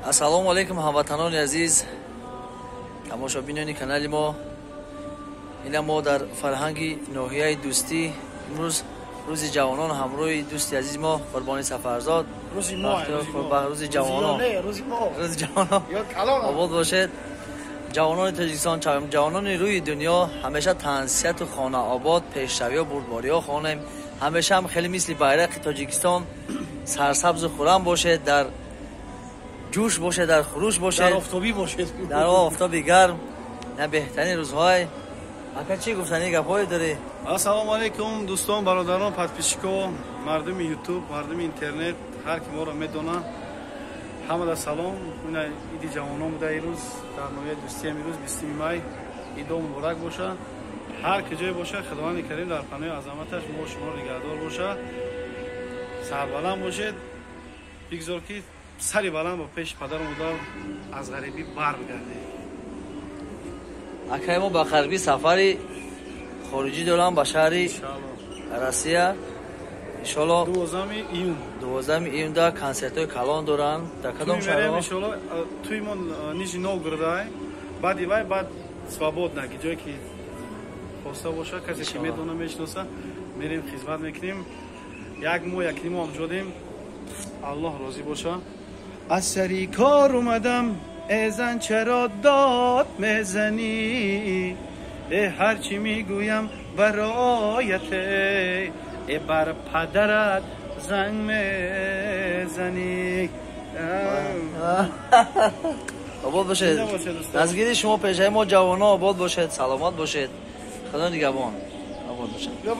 Ассалому алейкум ҳамватанони азиз, тамошобинони канали мо. Ина мо дар фарҳанги ноҳияи дӯстӣ имрӯз рӯзи ҷавонон ҳамроҳи дӯсти азизи мо Қурбони Сафарзод. рӯзи ҷавонон обод бошед. ҷавонони Тоҷикистон, ҷавонони рӯи дунё ҳамеша тансияту хонаобод, пешравиҳо, бурдбориҳо хонем. ҳамеша ҳам хеле мисли байрақи Тоҷикистон сарсабзу хурам бошед, дар ҷӯш бошед, дар хуруш бошед, дар офтобӣ бошед, дар офтоби гарм. На беҳтарин рӯзҳои ака чӣ гуфтани гапҳое дорӣ? Ассалому алейкум дӯстон, бародарон, подписчико, мардуми ютуб, мардуми интернет, ҳар ки моро медона, ҳамада салом. Ина иди ҷавонон буда ирӯз дар ноҳияи дӯстӣ имрӯз 20 май. Идо муборак боша. ҳар куҷое боша, Худованди карим дар паноҳи азаматаш мо шумо нигаҳдор боша. Сарбаланд бошед. Бигзор ки сари баланд ба пеши падару модар аз ғарибӣ барбигардед. Акай мо ба ғарбӣ сафари хориҷӣ дорам ба шаҳри Россия. Иншолло 12 июнда консертҳои калон доранд. Дар кадом шаҳрҳо? Иншолло туи мо Нижний Новгород, баъди вай баъд Свободна, ки ҷое ки хоста боша, касе ки медона мешиноса, мерем хизмат мекунем. як моҳ як нимо ҳамҷодем. аллоҳ розӣ боша. аз сари кор омадам, эзан чаро дод мезанӣ, ҳарчи мегӯям барояте, бар падарат занг мезанӣ. обод бошед. назгири шумо пешаи мо ҷавонон обод бошед, саломат бошед. Худо нигаҳбон. обод бошед.